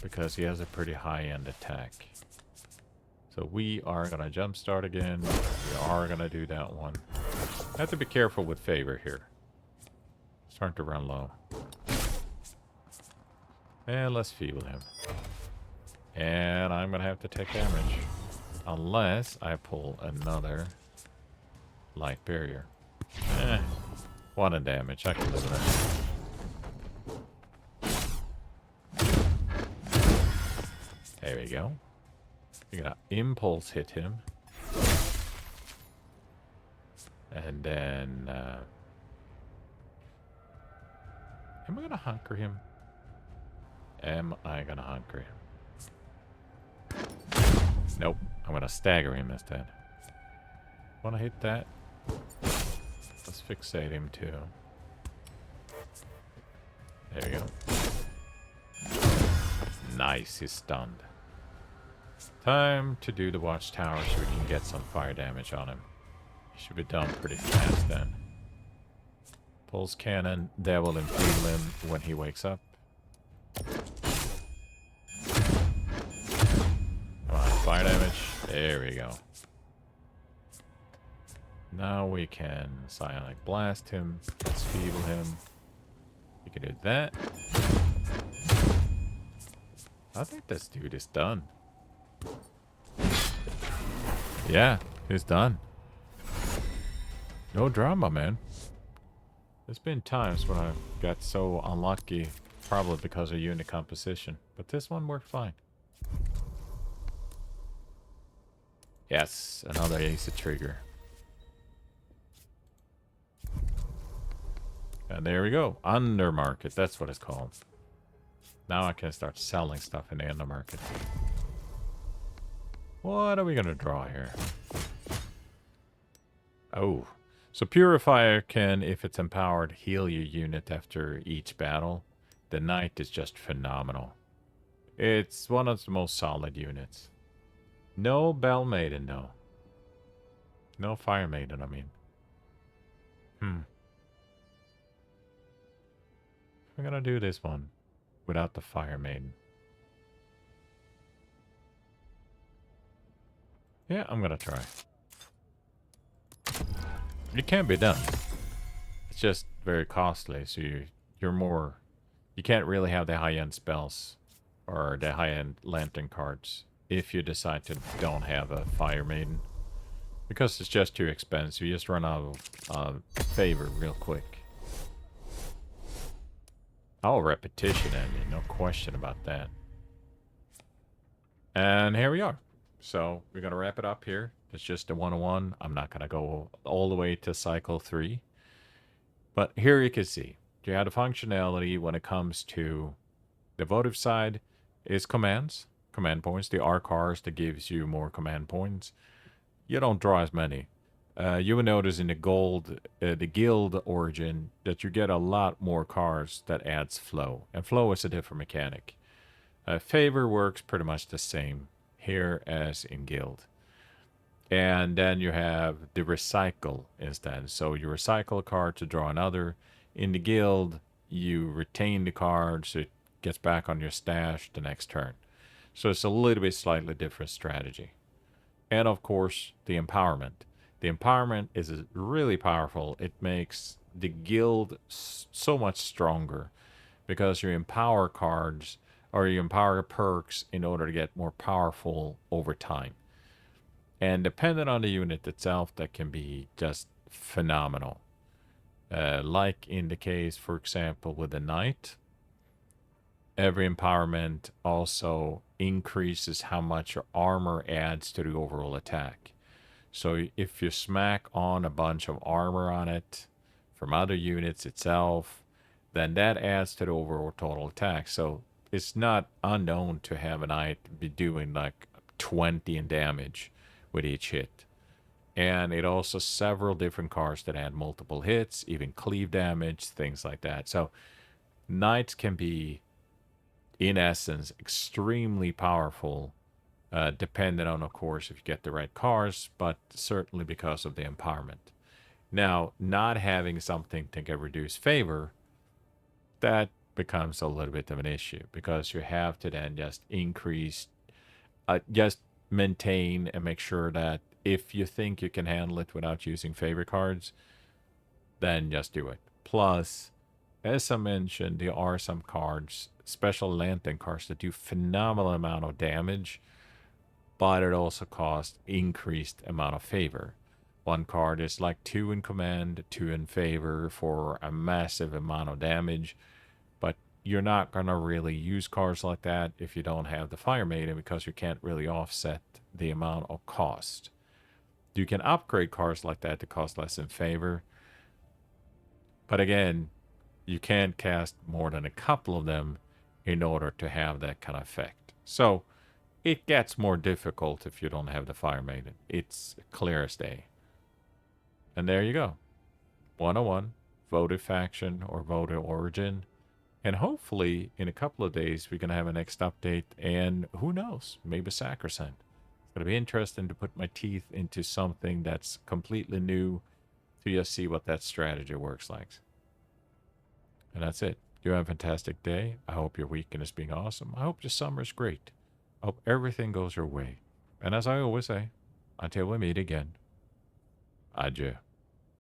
because he has a pretty high-end attack. So we are going to jumpstart again. We are going to do that one. Have to be careful with favor here. Starting to run low. And let's feeble him. And I'm going to have to take damage. Unless I pull another light barrier. 1 in damage. I can live with that. There we go. You're gonna impulse hit him. And then am I gonna hunker him? Am I gonna hunker him? Nope. I'm gonna stagger him instead. Wanna hit that? Let's fixate him too. There we go. Nice, he's stunned. Time to do the watchtower so we can get some fire damage on him. He should be done pretty fast then. Pulse cannon, that will enfeeble him when he wakes up. Come on, fire damage. There we go. Now we can Psionic Blast him. Let's feeble him. We can do that. I think this dude is done. Yeah, he's done. No drama, man. There's been times when I got so unlucky, probably because of unit composition. But this one worked fine. Yes, another ace of trigger. And there we go. Undermarket, that's what it's called. Now I can start selling stuff in the undermarket. What are we going to draw here? Oh, So Purifier can, if it's empowered, heal your unit after each battle. The Knight is just phenomenal. It's one of the most solid units. No Bell Maiden, though. No Fire Maiden, I mean. I'm gonna do this one without the Fire Maiden. Yeah, I'm gonna try. It can be done. It's just very costly, so you're more... You can't really have the high-end spells or the high-end lantern cards if you decide to don't have a Fire Maiden. Because it's just too expensive. You just run out of favor real quick. Oh, repetition enemy. No question about that. And here we are. So we're going to wrap it up here. It's just a 101. I'm not going to go all the way to cycle 3. But here you can see. You have the functionality when it comes to the votive side is commands. Command points. The R cards that gives you more command points. You don't draw as many. You will notice in the guild origin that you get a lot more cards that adds flow. And flow is a different mechanic. Favor works pretty much the same here as in guild. And then you have the recycle instead. So you recycle a card to draw another. In the guild, you retain the card so it gets back on your stash the next turn. So it's a little bit slightly different strategy. And of course, the empowerment. The empowerment is really powerful. It makes the guild so much stronger because you empower cards or you empower perks in order to get more powerful over time. And depending on the unit itself, that can be just phenomenal. Like in the case, for example, with the Knight, every empowerment also increases how much your armor adds to the overall attack. So if you smack on a bunch of armor on it from other units itself, then that adds to the overall total attack. So it's not unknown to have a Knight be doing like 20 in damage with each hit. And it also several different cards that add multiple hits, even cleave damage, things like that. So Knights can be, in essence, extremely powerful, depending on, of course, if you get the right cards, but certainly because of the empowerment. Now, not having something that can reduce favor, that becomes a little bit of an issue because you have to then just increase, just maintain and make sure that if you think you can handle it without using favor cards, then just do it. Plus, as I mentioned, there are some cards, special lantern cards, that do phenomenal amount of damage, but it also costs increased amount of favor. One card is like 2 in command, 2 in favor for a massive amount of damage, but you're not going to really use cards like that if you don't have the Fire Maiden because you can't really offset the amount of cost. You can upgrade cards like that to cost less in favor, but again, you can't cast more than a couple of them in order to have that kind of effect. So it gets more difficult if you don't have the Fire Maiden. It's clear as day. And there you go. 101, Votive Faction or Votive Origin. And hopefully in a couple of days we're going to have a next update, and who knows, maybe Sacrosanct. It's going to be interesting to put my teeth into something that's completely new to just see what that strategy works like. And that's it. You have a fantastic day. I hope your weekend is being awesome. I hope your summer is great. I hope everything goes your way. And as I always say, until we meet again, adieu.